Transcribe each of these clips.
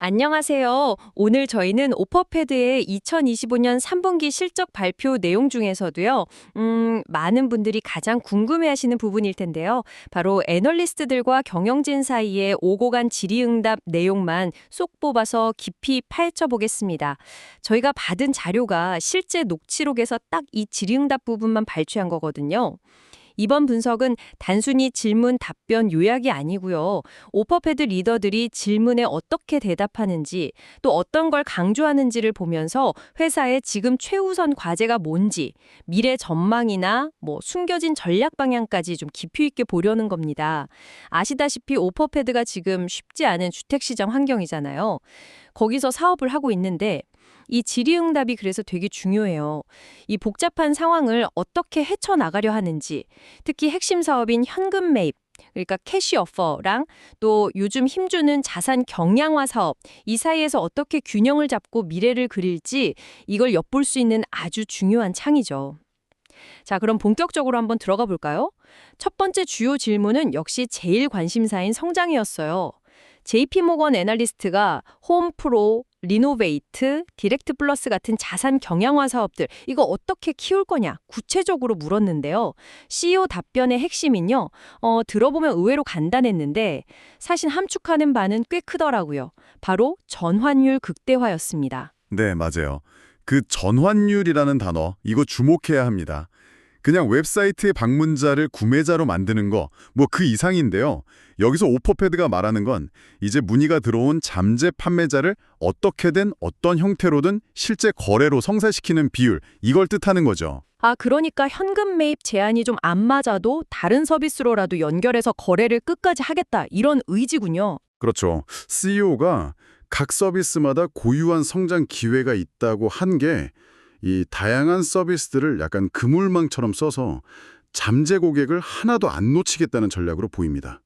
안녕하세요. 오늘 저희는 오퍼패드의 2025년 3분기 실적 발표 내용 중에서도요, 많은 분들이 가장 궁금해하시는 부분일 텐데요. 바로 애널리스트들과 경영진 사이의 오고 간 질의응답 내용만 쏙 뽑아서 깊이 파헤쳐 보겠습니다. 저희가 받은 자료가 실제 녹취록에서 딱 이 질의응답 부분만 발췌한 거거든요. 이번 분석은 단순히 질문 답변 요약이 아니고요. 오퍼패드 리더들이 질문에 어떻게 대답하는지, 또 어떤 걸 강조하는지를 보면서 회사의 지금 최우선 과제가 뭔지, 미래 전망이나 숨겨진 전략 방향까지 좀 깊이 있게 보려는 겁니다. 아시다시피 오퍼패드가 지금 쉽지 않은 주택시장 환경이잖아요. 거기서 사업을 하고 있는데 이 질의응답이 그래서 되게 중요해요. 이 복잡한 상황을 어떻게 헤쳐나가려 하는지, 특히 핵심 사업인 현금 매입, 그러니까 캐시 어퍼랑 또 요즘 힘주는 자산 경량화 사업, 이 사이에서 어떻게 균형을 잡고 미래를 그릴지 이걸 엿볼 수 있는 아주 중요한 창이죠. 자, 그럼 본격적으로 한번 들어가 볼까요? 첫 번째 주요 질문은 역시 제일 관심사인 성장이었어요. JP모건 애널리스트가 홈프로, 리노베이트, 디렉트 플러스 같은 자산 경량화 사업들 이거 어떻게 키울 거냐 구체적으로 물었는데요. CEO 답변의 핵심은요. 들어보면 의외로 간단했는데 사실 함축하는 바는 꽤 크더라고요. 바로 전환율 극대화였습니다. 네, 맞아요. 그 전환율이라는 단어, 이거 주목해야 합니다. 그냥 웹사이트의 방문자를 구매자로 만드는 거, 그 이상인데요. 여기서 오퍼패드가 말하는 건 이제 문의가 들어온 잠재 판매자를 어떻게든 어떤 형태로든 실제 거래로 성사시키는 비율, 이걸 뜻하는 거죠. 아, 그러니까 현금 매입 제한이 좀 안 맞아도 다른 서비스로라도 연결해서 거래를 끝까지 하겠다 이런 의지군요. 그렇죠. CEO가 각 서비스마다 고유한 성장 기회가 있다고 한 게 이 다양한 서비스들을 약간 그물망처럼 써서 잠재 고객을 하나도 안 놓치겠다는 전략으로 보입니다.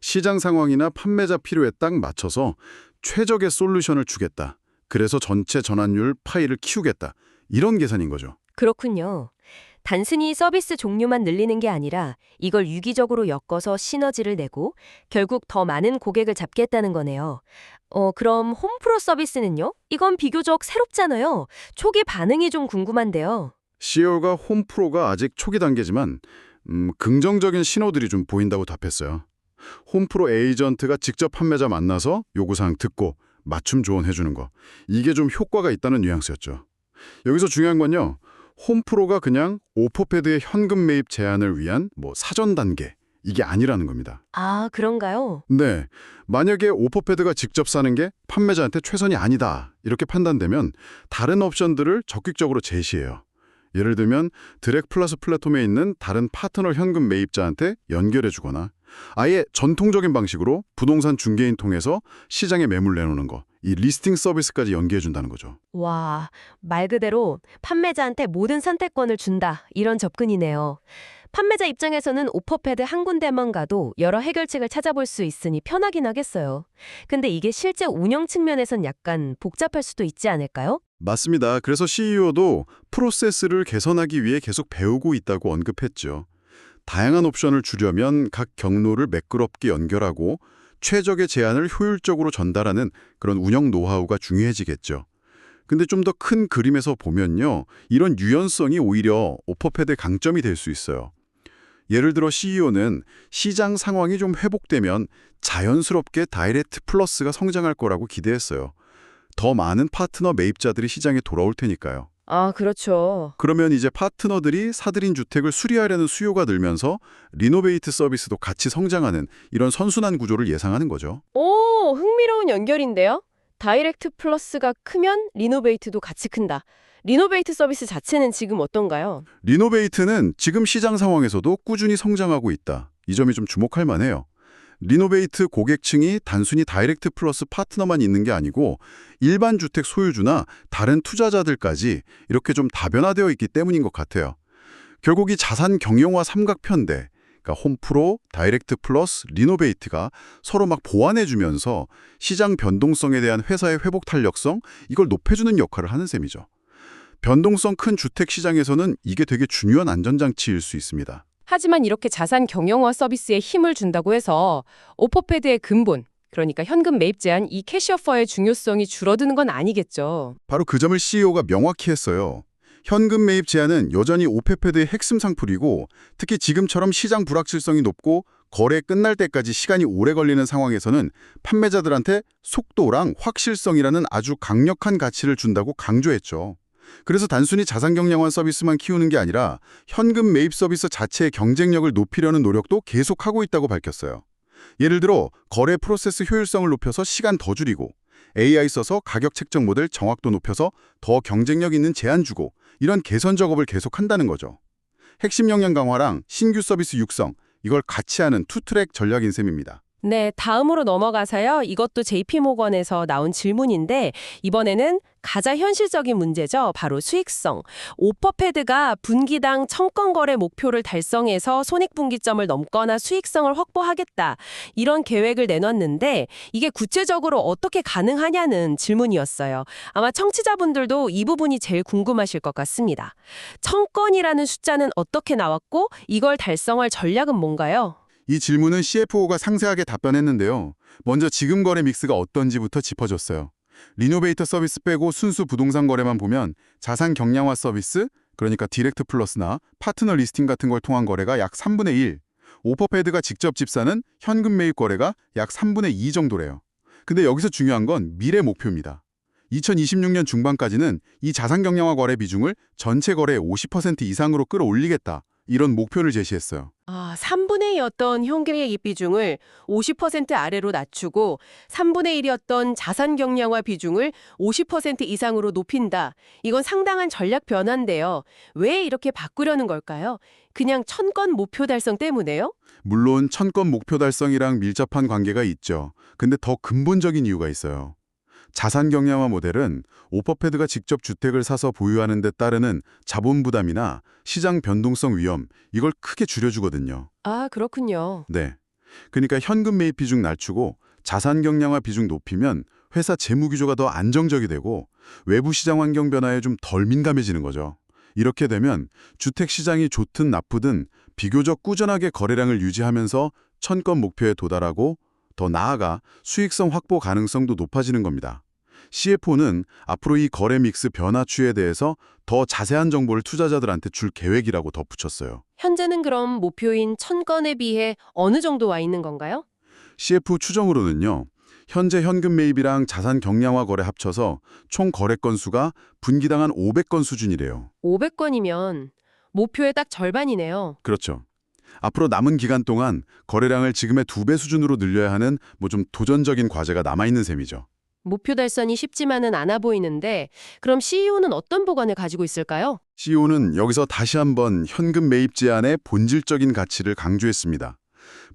시장 상황이나 판매자 필요에 딱 맞춰서 최적의 솔루션을 주겠다. 그래서 전체 전환율 파이를 키우겠다. 이런 계산인 거죠. 그렇군요. 단순히 서비스 종류만 늘리는 게 아니라 이걸 유기적으로 엮어서 시너지를 내고 결국 더 많은 고객을 잡겠다는 거네요. 그럼 홈프로 서비스는요? 이건 비교적 새롭잖아요. 초기 반응이 좀 궁금한데요. CEO가 홈프로가 아직 초기 단계지만 긍정적인 신호들이 좀 보인다고 답했어요. 홈프로 에이전트가 직접 판매자 만나서 요구사항 듣고 맞춤 조언해주는 거. 이게 좀 효과가 있다는 뉘앙스였죠. 여기서 중요한 건요. 홈프로가 그냥 오퍼패드의 현금 매입 제한을 위한 사전 단계, 이게 아니라는 겁니다. 아, 그런가요? 네, 만약에 오퍼패드가 직접 사는 게 판매자한테 최선이 아니다 이렇게 판단되면 다른 옵션들을 적극적으로 제시해요. 예를 들면 드랙 플러스 플랫폼에 있는 다른 파트너 현금 매입자한테 연결해주거나 아예 전통적인 방식으로 부동산 중개인 통해서 시장에 매물 내놓는 거, 이 리스팅 서비스까지 연계해준다는 거죠. 와, 말 그대로 판매자한테 모든 선택권을 준다. 이런 접근이네요. 판매자 입장에서는 오퍼패드 한 군데만 가도 여러 해결책을 찾아볼 수 있으니 편하긴 하겠어요. 근데 이게 실제 운영 측면에선 약간 복잡할 수도 있지 않을까요? 맞습니다. 그래서 CEO도 프로세스를 개선하기 위해 계속 배우고 있다고 언급했죠. 다양한 옵션을 주려면 각 경로를 매끄럽게 연결하고 최적의 제안을 효율적으로 전달하는 그런 운영 노하우가 중요해지겠죠. 근데 좀 더 큰 그림에서 보면요. 이런 유연성이 오히려 오퍼패드의 강점이 될 수 있어요. 예를 들어 CEO는 시장 상황이 좀 회복되면 자연스럽게 다이렉트 플러스가 성장할 거라고 기대했어요. 더 많은 파트너 매입자들이 시장에 돌아올 테니까요. 아, 그렇죠. 그러면 이제 파트너들이 사들인 주택을 수리하려는 수요가 늘면서 리노베이트 서비스도 같이 성장하는 이런 선순환 구조를 예상하는 거죠. 오, 흥미로운 연결인데요. 다이렉트 플러스가 크면 리노베이트도 같이 큰다. 리노베이트 서비스 자체는 지금 어떤가요? 리노베이트는 지금 시장 상황에서도 꾸준히 성장하고 있다. 이 점이 좀 주목할 만해요. 리노베이트 고객층이 단순히 다이렉트 플러스 파트너만 있는 게 아니고 일반 주택 소유주나 다른 투자자들까지 이렇게 좀 다변화되어 있기 때문인 것 같아요. 결국 이 자산 경영화 삼각편대, 그러니까 홈프로, 다이렉트 플러스, 리노베이트가 서로 막 보완해주면서 시장 변동성에 대한 회사의 회복 탄력성, 이걸 높여주는 역할을 하는 셈이죠. 변동성 큰 주택 시장에서는 이게 되게 중요한 안전장치일 수 있습니다. 하지만 이렇게 자산 경영화 서비스에 힘을 준다고 해서 오퍼패드의 근본, 그러니까 현금 매입 제한 이 캐시어퍼의 중요성이 줄어드는 건 아니겠죠. 바로 그 점을 CEO가 명확히 했어요. 현금 매입 제한은 여전히 오페패드의 핵심 상품이고 특히 지금처럼 시장 불확실성이 높고 거래 끝날 때까지 시간이 오래 걸리는 상황에서는 판매자들한테 속도랑 확실성이라는 아주 강력한 가치를 준다고 강조했죠. 그래서 단순히 자산 경량화 서비스만 키우는 게 아니라 현금 매입 서비스 자체의 경쟁력을 높이려는 노력도 계속하고 있다고 밝혔어요. 예를 들어 거래 프로세스 효율성을 높여서 시간 더 줄이고 AI 써서 가격 책정 모델 정확도 높여서 더 경쟁력 있는 제한 주고 이런 개선 작업을 계속한다는 거죠. 핵심 역량 강화랑 신규 서비스 육성, 이걸 같이 하는 투트랙 전략인 셈입니다. 네, 다음으로 넘어가서요. 이것도 JP모건에서 나온 질문인데 이번에는 가장 현실적인 문제죠. 바로 수익성. 오퍼패드가 분기당 1000건 거래 목표를 달성해서 손익분기점을 넘거나 수익성을 확보하겠다. 이런 계획을 내놨는데 이게 구체적으로 어떻게 가능하냐는 질문이었어요. 아마 청취자분들도 이 부분이 제일 궁금하실 것 같습니다. 1000건이라는 숫자는 어떻게 나왔고 이걸 달성할 전략은 뭔가요? 이 질문은 CFO가 상세하게 답변했는데요. 먼저 지금 거래 믹스가 어떤지부터 짚어줬어요. 리노베이터 서비스 빼고 순수 부동산 거래만 보면 자산 경량화 서비스, 그러니까 디렉트 플러스나 파트너 리스팅 같은 걸 통한 거래가 약 3분의 1, 오퍼패드가 직접 집사는 현금 매입 거래가 약 3분의 2 정도래요. 근데 여기서 중요한 건 미래 목표입니다. 2026년 중반까지는 이 자산 경량화 거래 비중을 전체 거래의 50% 이상으로 끌어올리겠다. 이런 목표를 제시했어요. 3분의 2였던 현금의 비중을 50% 아래로 낮추고 3분의 1이었던 자산 경량화 비중을 50% 이상으로 높인다. 이건 상당한 전략 변화인데요. 왜 이렇게 바꾸려는 걸까요? 그냥 1000건 목표 달성 때문에요? 물론 1000건 목표 달성이랑 밀접한 관계가 있죠. 근데 더 근본적인 이유가 있어요. 자산 경량화 모델은 오퍼패드가 직접 주택을 사서 보유하는 데 따르는 자본 부담이나 시장 변동성 위험, 이걸 크게 줄여주거든요. 그렇군요. 네. 그러니까 현금 매입 비중 낮추고 자산 경량화 비중 높이면 회사 재무 구조가 더 안정적이 되고 외부 시장 환경 변화에 좀 덜 민감해지는 거죠. 이렇게 되면 주택 시장이 좋든 나쁘든 비교적 꾸준하게 거래량을 유지하면서 1000건 목표에 도달하고 더 나아가 수익성 확보 가능성도 높아지는 겁니다. CFO는 앞으로 이 거래 믹스 변화 추이에 대해서 더 자세한 정보를 투자자들한테 줄 계획이라고 덧붙였어요. 현재는 그럼 목표인 1000건에 비해 어느 정도 와 있는 건가요? CF 추정으로는요. 현재 현금 매입이랑 자산 경량화 거래 합쳐서 총 거래 건수가 분기당 한 500건 수준이래요. 500건이면 목표의 딱 절반이네요. 그렇죠. 앞으로 남은 기간 동안 거래량을 지금의 2배 수준으로 늘려야 하는 좀 도전적인 과제가 남아있는 셈이죠. 목표 달성이 쉽지만은 않아 보이는데 그럼 CEO는 어떤 보관을 가지고 있을까요? CEO는 여기서 다시 한번 현금 매입 제한의 본질적인 가치를 강조했습니다.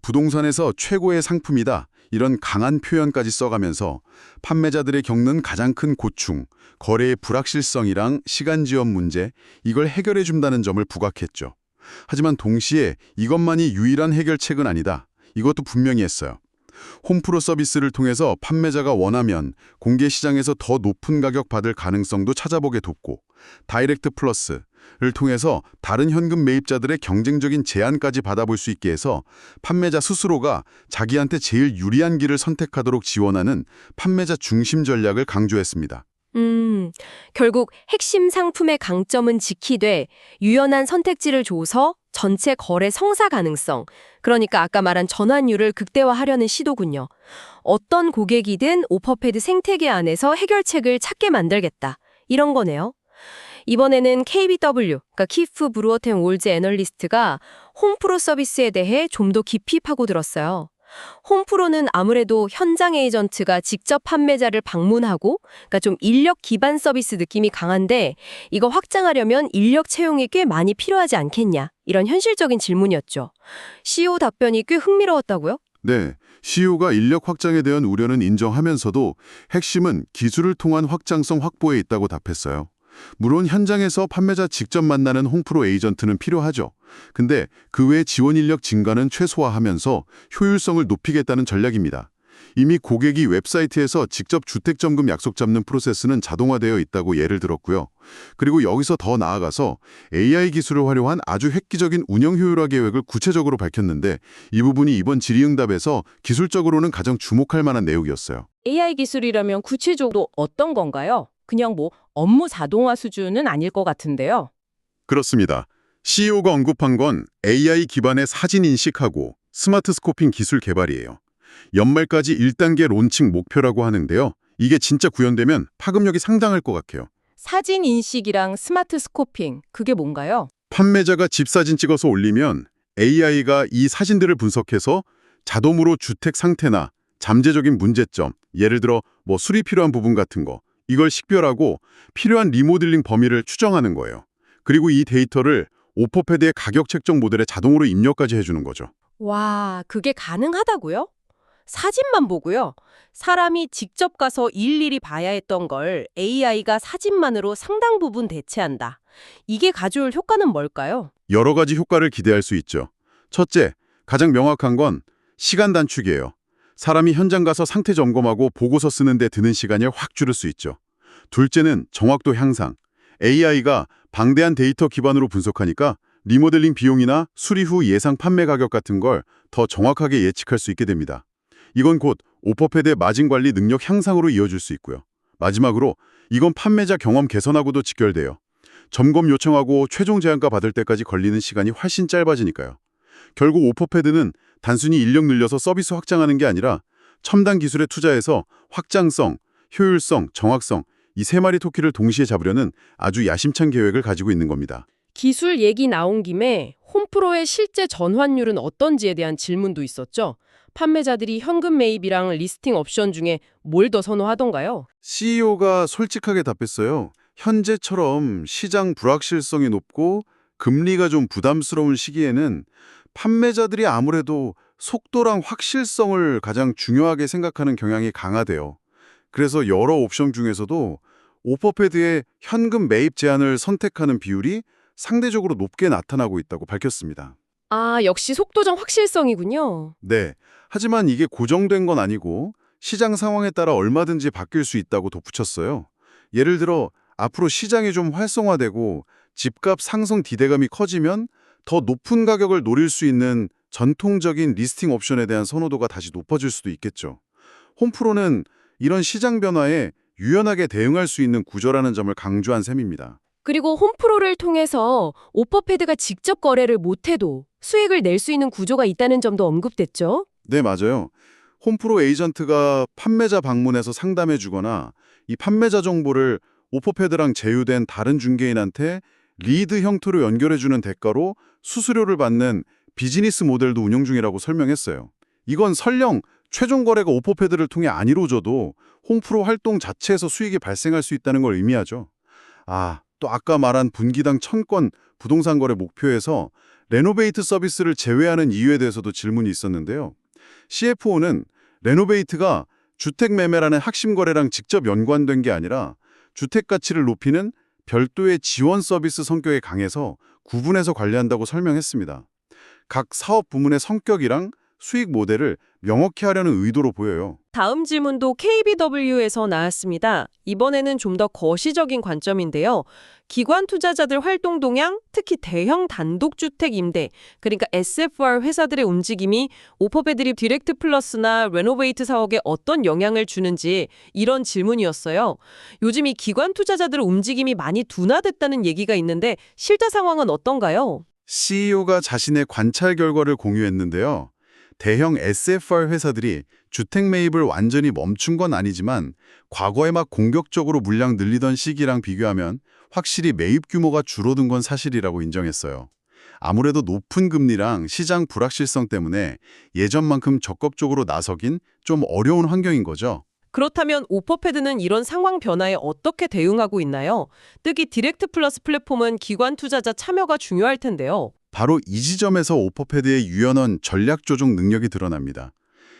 부동산에서 최고의 상품이다. 이런 강한 표현까지 써가면서 판매자들이 겪는 가장 큰 고충, 거래의 불확실성이랑 시간 지연 문제, 이걸 해결해 준다는 점을 부각했죠. 하지만 동시에 이것만이 유일한 해결책은 아니다. 이것도 분명히 했어요. 홈프로 서비스를 통해서 판매자가 원하면 공개 시장에서 더 높은 가격 받을 가능성도 찾아보게 돕고 다이렉트 플러스를 통해서 다른 현금 매입자들의 경쟁적인 제안까지 받아볼 수 있게 해서 판매자 스스로가 자기한테 제일 유리한 길을 선택하도록 지원하는 판매자 중심 전략을 강조했습니다. 결국 핵심 상품의 강점은 지키되 유연한 선택지를 줘서 전체 거래 성사 가능성, 그러니까 아까 말한 전환율을 극대화하려는 시도군요. 어떤 고객이든 오퍼패드 생태계 안에서 해결책을 찾게 만들겠다. 이런 거네요. 이번에는 KBW, 그러니까 키프 브루어텐 올즈 애널리스트가 홈프로 서비스에 대해 좀 더 깊이 파고들었어요. 홈프로는 아무래도 현장 에이전트가 직접 판매자를 방문하고 그러니까 좀 인력 기반 서비스 느낌이 강한데 이거 확장하려면 인력 채용이 꽤 많이 필요하지 않겠냐 이런 현실적인 질문이었죠. CEO 답변이 꽤 흥미로웠다고요? 네, CEO가 인력 확장에 대한 우려는 인정하면서도 핵심은 기술을 통한 확장성 확보에 있다고 답했어요. 물론 현장에서 판매자 직접 만나는 홈프로 에이전트는 필요하죠. 근데 그 외 지원 인력 증가는 최소화하면서 효율성을 높이겠다는 전략입니다. 이미 고객이 웹사이트에서 직접 주택점검 약속 잡는 프로세스는 자동화되어 있다고 예를 들었고요. 그리고 여기서 더 나아가서 AI 기술을 활용한 아주 획기적인 운영 효율화 계획을 구체적으로 밝혔는데 이 부분이 이번 질의응답에서 기술적으로는 가장 주목할 만한 내용이었어요. AI 기술이라면 구체적으로 어떤 건가요? 그냥 업무 자동화 수준은 아닐 것 같은데요. 그렇습니다. CEO가 언급한 건 AI 기반의 사진 인식하고 스마트 스코핑 기술 개발이에요. 연말까지 1단계 론칭 목표라고 하는데요. 이게 진짜 구현되면 파급력이 상당할 것 같아요. 사진 인식이랑 스마트 스코핑, 그게 뭔가요? 판매자가 집 사진 찍어서 올리면 AI가 이 사진들을 분석해서 자동으로 주택 상태나 잠재적인 문제점, 예를 들어 수리 필요한 부분 같은 거, 이걸 식별하고 필요한 리모델링 범위를 추정하는 거예요. 그리고 이 데이터를 오퍼패드의 가격 책정 모델에 자동으로 입력까지 해주는 거죠. 와, 그게 가능하다고요? 사진만 보고요. 사람이 직접 가서 일일이 봐야 했던 걸 AI가 사진만으로 상당 부분 대체한다. 이게 가져올 효과는 뭘까요? 여러 가지 효과를 기대할 수 있죠. 첫째, 가장 명확한 건 시간 단축이에요. 사람이 현장 가서 상태 점검하고 보고서 쓰는데 드는 시간을 확 줄일 수 있죠. 둘째는 정확도 향상. AI가 방대한 데이터 기반으로 분석하니까 리모델링 비용이나 수리 후 예상 판매 가격 같은 걸 더 정확하게 예측할 수 있게 됩니다. 이건 곧 오퍼패드의 마진 관리 능력 향상으로 이어질 수 있고요. 마지막으로 이건 판매자 경험 개선하고도 직결돼요. 점검 요청하고 최종 제안가 받을 때까지 걸리는 시간이 훨씬 짧아지니까요. 결국 오퍼패드는 단순히 인력 늘려서 서비스 확장하는 게 아니라 첨단 기술에 투자해서 확장성, 효율성, 정확성 이 세 마리 토끼를 동시에 잡으려는 아주 야심찬 계획을 가지고 있는 겁니다. 기술 얘기 나온 김에 홈프로의 실제 전환율은 어떤지에 대한 질문도 있었죠. 판매자들이 현금 매입이랑 리스팅 옵션 중에 뭘 더 선호하던가요? CEO가 솔직하게 답했어요. 현재처럼 시장 불확실성이 높고 금리가 좀 부담스러운 시기에는 판매자들이 아무래도 속도랑 확실성을 가장 중요하게 생각하는 경향이 강하대요. 그래서 여러 옵션 중에서도 오퍼패드의 현금 매입 제한을 선택하는 비율이 상대적으로 높게 나타나고 있다고 밝혔습니다. 아, 역시 속도정 확실성이군요. 네, 하지만 이게 고정된 건 아니고 시장 상황에 따라 얼마든지 바뀔 수 있다고 덧붙였어요. 예를 들어 앞으로 시장이 좀 활성화되고 집값 상승 기대감이 커지면 더 높은 가격을 노릴 수 있는 전통적인 리스팅 옵션에 대한 선호도가 다시 높아질 수도 있겠죠. 홈프로는 이런 시장 변화에 유연하게 대응할 수 있는 구조라는 점을 강조한 셈입니다. 그리고 홈프로를 통해서 오퍼패드가 직접 거래를 못해도 수익을 낼 수 있는 구조가 있다는 점도 언급됐죠. 네, 맞아요. 홈프로 에이전트가 판매자 방문해서 상담해 주거나 이 판매자 정보를 오퍼패드랑 제휴된 다른 중개인한테 리드 형태로 연결해 주는 대가로 수수료를 받는 비즈니스 모델도 운영 중이라고 설명했어요. 이건 설령 최종 거래가 오퍼패드를 통해 안 이루어져도 홈프로 활동 자체에서 수익이 발생할 수 있다는 걸 의미하죠. 또 아까 말한 분기당 1000건 부동산 거래 목표에서 레노베이트 서비스를 제외하는 이유에 대해서도 질문이 있었는데요. CFO는 레노베이트가 주택 매매라는 핵심 거래랑 직접 연관된 게 아니라 주택 가치를 높이는 별도의 지원 서비스 성격에 강해서 구분해서 관리한다고 설명했습니다. 각 사업 부문의 성격이랑 수익 모델을 명확히 하려는 의도로 보여요. 다음 질문도 KBW에서 나왔습니다. 이번에는 좀 더 거시적인 관점인데요. 기관 투자자들 활동 동향, 특히 대형 단독주택 임대, 그러니까 SFR 회사들의 움직임이 오퍼패드 디렉트 플러스나 레노베이트 사업에 어떤 영향을 주는지 이런 질문이었어요. 요즘 이 기관 투자자들의 움직임이 많이 둔화됐다는 얘기가 있는데 실제 상황은 어떤가요? CEO가 자신의 관찰 결과를 공유했는데요. 대형 SFR 회사들이 주택 매입을 완전히 멈춘 건 아니지만 과거에 막 공격적으로 물량 늘리던 시기랑 비교하면 확실히 매입 규모가 줄어든 건 사실이라고 인정했어요. 아무래도 높은 금리랑 시장 불확실성 때문에 예전만큼 적극적으로 나서긴 좀 어려운 환경인 거죠. 그렇다면 오퍼패드는 이런 상황 변화에 어떻게 대응하고 있나요? 특히 디렉트 플러스 플랫폼은 기관 투자자 참여가 중요할 텐데요. 바로 이 지점에서 오퍼패드의 유연한 전략 조정 능력이 드러납니다.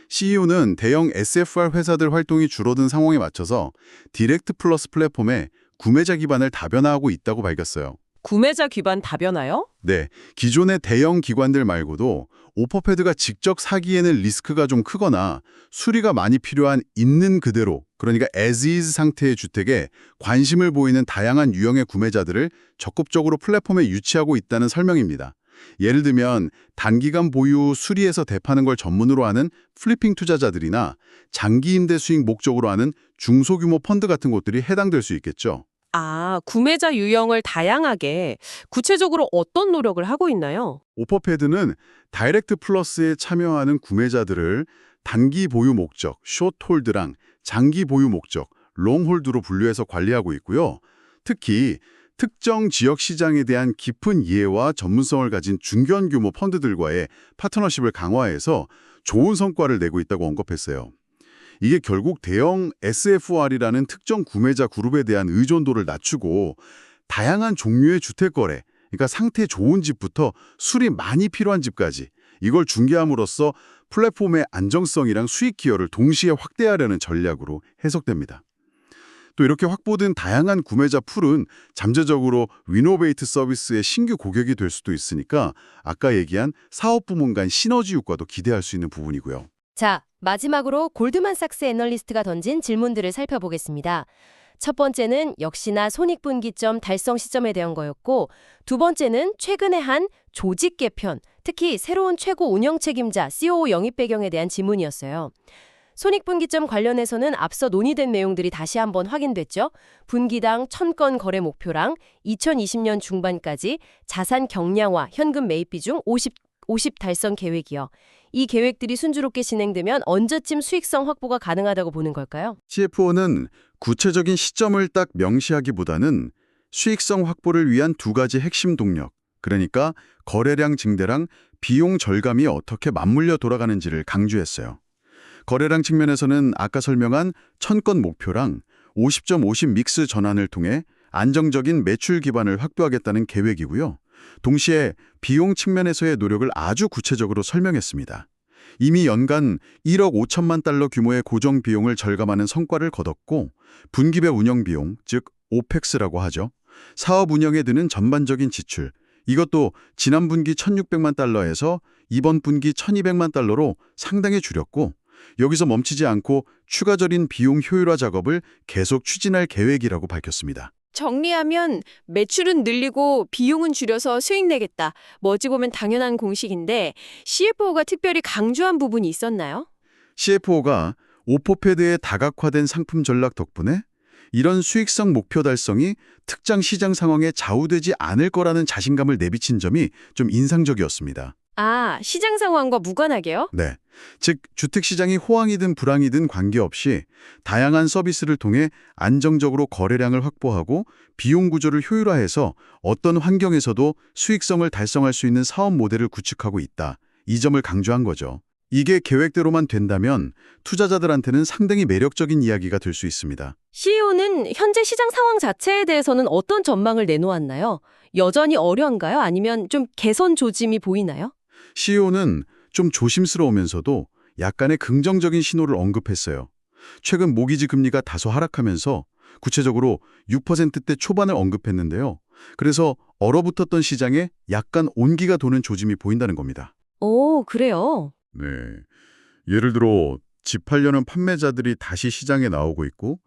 CEO는 대형 SFR 회사들 활동이 줄어든 상황에 맞춰서 디렉트 플러스 플랫폼에 구매자 기반을 다변화하고 있다고 밝혔어요. 구매자 기반 다변화요? 네, 기존의 대형 기관들 말고도 오퍼패드가 직접 사기에는 리스크가 좀 크거나 수리가 많이 필요한 있는 그대로, 그러니까 as is 상태의 주택에 관심을 보이는 다양한 유형의 구매자들을 적극적으로 플랫폼에 유치하고 있다는 설명입니다. 예를 들면 단기간 보유 수리해서 대파는 걸 전문으로 하는 플리핑 투자자들이나 장기 임대 수익 목적으로 하는 중소규모 펀드 같은 곳들이 해당될 수 있겠죠. 아, 구매자 유형을 다양하게 구체적으로 어떤 노력을 하고 있나요? 오퍼패드는 다이렉트 플러스에 참여하는 구매자들을 단기 보유 목적, 숏홀드랑 장기 보유 목적, 롱홀드로 분류해서 관리하고 있고요. 특히 특정 지역 시장에 대한 깊은 이해와 전문성을 가진 중견 규모 펀드들과의 파트너십을 강화해서 좋은 성과를 내고 있다고 언급했어요. 이게 결국 대형 SFR이라는 특정 구매자 그룹에 대한 의존도를 낮추고 다양한 종류의 주택 거래, 그러니까 상태 좋은 집부터 수리 많이 필요한 집까지 이걸 중개함으로써 플랫폼의 안정성이랑 수익 기여를 동시에 확대하려는 전략으로 해석됩니다. 또 이렇게 확보된 다양한 구매자 풀은 잠재적으로 위노베이트 서비스의 신규 고객이 될 수도 있으니까 아까 얘기한 사업 부문 간 시너지 효과도 기대할 수 있는 부분이고요. 자, 마지막으로 골드만삭스 애널리스트가 던진 질문들을 살펴보겠습니다. 첫 번째는 역시나 손익분기점 달성 시점에 대한 거였고, 두 번째는 최근에 한 조직 개편, 특히 새로운 최고 운영 책임자 COO 영입 배경에 대한 질문이었어요. 손익분기점 관련해서는 앞서 논의된 내용들이 다시 한번 확인됐죠. 분기당 1000건 거래 목표랑 2020년 중반까지 자산 경량화, 현금 매입 비중 50 달성 계획이요. 이 계획들이 순조롭게 진행되면 언제쯤 수익성 확보가 가능하다고 보는 걸까요? CFO는 구체적인 시점을 딱 명시하기보다는 수익성 확보를 위한 두 가지 핵심 동력, 그러니까 거래량 증대랑 비용 절감이 어떻게 맞물려 돌아가는지를 강조했어요. 거래량 측면에서는 아까 설명한 1000건 목표랑 50.50 믹스 전환을 통해 안정적인 매출 기반을 확보하겠다는 계획이고요. 동시에 비용 측면에서의 노력을 아주 구체적으로 설명했습니다. 이미 연간 1억 5천만 달러 규모의 고정 비용을 절감하는 성과를 거뒀고 분기별 운영 비용, 즉 OPEX라고 하죠. 사업 운영에 드는 전반적인 지출, 이것도 지난 분기 1,600만 달러에서 이번 분기 1,200만 달러로 상당히 줄였고 여기서 멈추지 않고 추가적인 비용 효율화 작업을 계속 추진할 계획이라고 밝혔습니다. 정리하면 매출은 늘리고 비용은 줄여서 수익 내겠다. 어찌 보면 당연한 공식인데 CFO가 특별히 강조한 부분이 있었나요? CFO가 오퍼패드의 다각화된 상품 전략 덕분에 이런 수익성 목표 달성이 특정 시장 상황에 좌우되지 않을 거라는 자신감을 내비친 점이 좀 인상적이었습니다. 아, 시장 상황과 무관하게요? 네. 즉, 주택시장이 호황이든 불황이든 관계없이 다양한 서비스를 통해 안정적으로 거래량을 확보하고 비용 구조를 효율화해서 어떤 환경에서도 수익성을 달성할 수 있는 사업 모델을 구축하고 있다. 이 점을 강조한 거죠. 이게 계획대로만 된다면 투자자들한테는 상당히 매력적인 이야기가 될 수 있습니다. CEO는 현재 시장 상황 자체에 대해서는 어떤 전망을 내놓았나요? 여전히 어려운가요? 아니면 좀 개선 조짐이 보이나요? CEO는 좀 조심스러우면서도 약간의 긍정적인 신호를 언급했어요. 최근 모기지 금리가 다소 하락하면서 구체적으로 6%대 초반을 언급했는데요. 그래서 얼어붙었던 시장에 약간 온기가 도는 조짐이 보인다는 겁니다. 오, 그래요. 네. 예를 들어 집 팔려는 판매자들이 다시 시장에 나오고 있고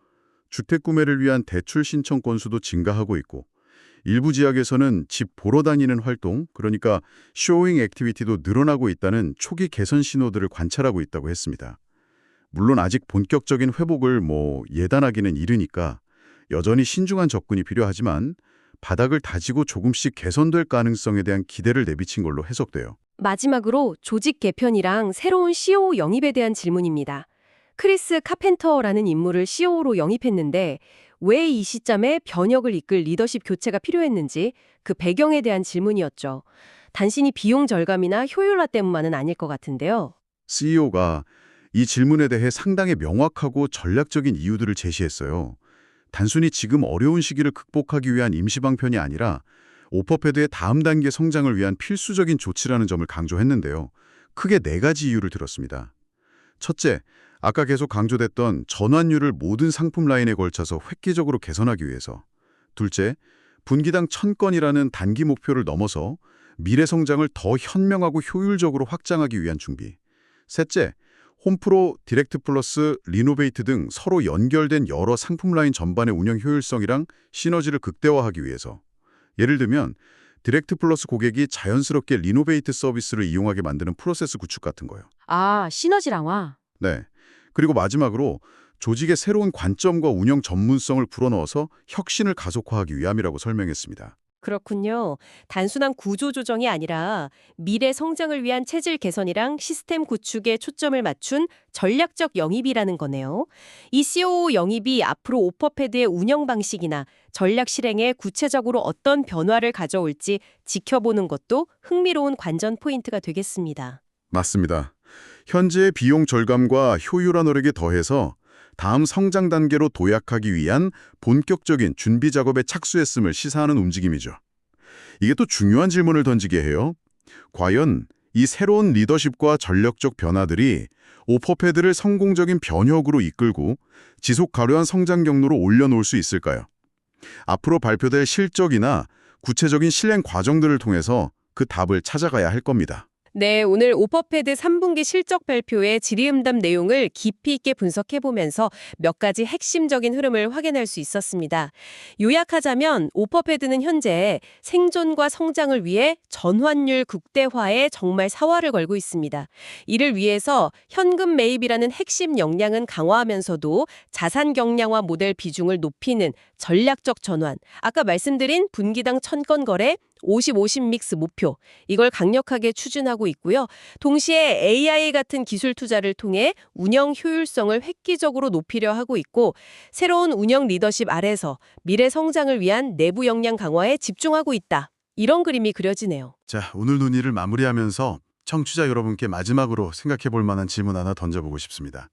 주택 구매를 위한 대출 신청 건수도 증가하고 있고 일부 지역에서는 집 보러 다니는 활동, 그러니까 쇼잉 액티비티도 늘어나고 있다는 초기 개선 신호들을 관찰하고 있다고 했습니다. 물론 아직 본격적인 회복을 예단하기는 이르니까 여전히 신중한 접근이 필요하지만 바닥을 다지고 조금씩 개선될 가능성에 대한 기대를 내비친 걸로 해석돼요. 마지막으로 조직 개편이랑 새로운 COO 영입에 대한 질문입니다. 크리스 카펜터라는 인물을 COO로 영입했는데 왜 이 시점에 변혁을 이끌 리더십 교체가 필요했는지 그 배경에 대한 질문이었죠. 단순히 비용 절감이나 효율화 때문만은 아닐 것 같은데요. CEO가 이 질문에 대해 상당히 명확하고 전략적인 이유들을 제시했어요. 단순히 지금 어려운 시기를 극복하기 위한 임시방편이 아니라 오퍼패드의 다음 단계 성장을 위한 필수적인 조치라는 점을 강조했는데요. 크게 4가지 이유를 들었습니다. 첫째, 아까 계속 강조됐던 전환율을 모든 상품 라인에 걸쳐서 획기적으로 개선하기 위해서. 둘째, 분기당 1000건이라는 단기 목표를 넘어서 미래 성장을 더 현명하고 효율적으로 확장하기 위한 준비. 셋째, 홈프로, 디렉트 플러스, 리노베이트 등 서로 연결된 여러 상품 라인 전반의 운영 효율성이랑 시너지를 극대화하기 위해서. 예를 들면 디렉트 플러스 고객이 자연스럽게 리노베이트 서비스를 이용하게 만드는 프로세스 구축 같은 거요. 아, 시너지 랑화. 네. 그리고 마지막으로 조직의 새로운 관점과 운영 전문성을 불어넣어서 혁신을 가속화하기 위함이라고 설명했습니다. 그렇군요. 단순한 구조 조정이 아니라 미래 성장을 위한 체질 개선이랑 시스템 구축에 초점을 맞춘 전략적 영입이라는 거네요. 이 COO 영입이 앞으로 오퍼패드의 운영 방식이나 전략 실행에 구체적으로 어떤 변화를 가져올지 지켜보는 것도 흥미로운 관전 포인트가 되겠습니다. 맞습니다. 현재의 비용 절감과 효율화 노력에 더해서 다음 성장 단계로 도약하기 위한 본격적인 준비 작업에 착수했음을 시사하는 움직임이죠. 이게 또 중요한 질문을 던지게 해요. 과연 이 새로운 리더십과 전략적 변화들이 오퍼패드를 성공적인 변혁으로 이끌고 지속 가능한 성장 경로로 올려놓을 수 있을까요? 앞으로 발표될 실적이나 구체적인 실행 과정들을 통해서 그 답을 찾아가야 할 겁니다. 네, 오늘 오퍼패드 3분기 실적 발표의 질의응답 내용을 깊이 있게 분석해보면서 몇 가지 핵심적인 흐름을 확인할 수 있었습니다. 요약하자면 오퍼패드는 현재 생존과 성장을 위해 전환율 극대화에 정말 사활을 걸고 있습니다. 이를 위해서 현금 매입이라는 핵심 역량은 강화하면서도 자산 경량화 모델 비중을 높이는 전략적 전환, 아까 말씀드린 분기당 1000건 거래 50-50 믹스 목표, 이걸 강력하게 추진하고 있고요. 동시에 AI 같은 기술 투자를 통해 운영 효율성을 획기적으로 높이려 하고 있고 새로운 운영 리더십 아래서 미래 성장을 위한 내부 역량 강화에 집중하고 있다. 이런 그림이 그려지네요. 자, 오늘 논의를 마무리하면서 청취자 여러분께 마지막으로 생각해 볼 만한 질문 하나 던져보고 싶습니다.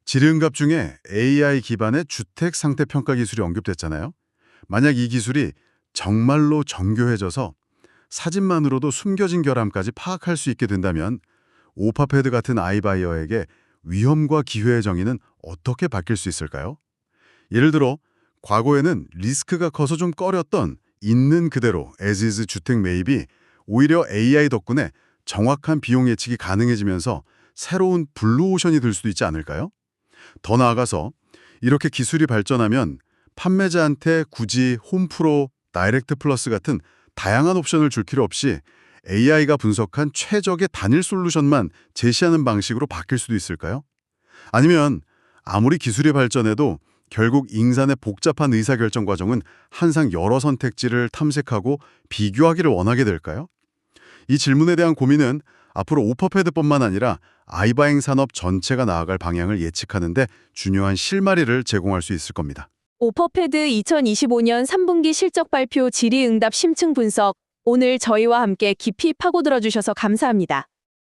질의응답 중에 AI 기반의 주택 상태 평가 기술이 언급됐잖아요. 만약 이 기술이 정말로 정교해져서 사진만으로도 숨겨진 결함까지 파악할 수 있게 된다면 오퍼패드 같은 아이바이어에게 위험과 기회의 정의는 어떻게 바뀔 수 있을까요? 예를 들어 과거에는 리스크가 커서 좀 꺼렸던 있는 그대로 as is 주택 매입이 오히려 AI 덕분에 정확한 비용 예측이 가능해지면서 새로운 블루오션이 될 수도 있지 않을까요? 더 나아가서 이렇게 기술이 발전하면 판매자한테 굳이 홈프로, 다이렉트 플러스 같은 다양한 옵션을 줄 필요 없이 AI가 분석한 최적의 단일 솔루션만 제시하는 방식으로 바뀔 수도 있을까요? 아니면 아무리 기술이 발전해도 결국 인간의 복잡한 의사결정 과정은 항상 여러 선택지를 탐색하고 비교하기를 원하게 될까요? 이 질문에 대한 고민은 앞으로 오퍼패드뿐만 아니라 아이바잉 산업 전체가 나아갈 방향을 예측하는 데 중요한 실마리를 제공할 수 있을 겁니다. 오퍼패드 2025년 3분기 실적 발표 질의응답 심층 분석. 오늘 저희와 함께 깊이 파고들어 주셔서 감사합니다.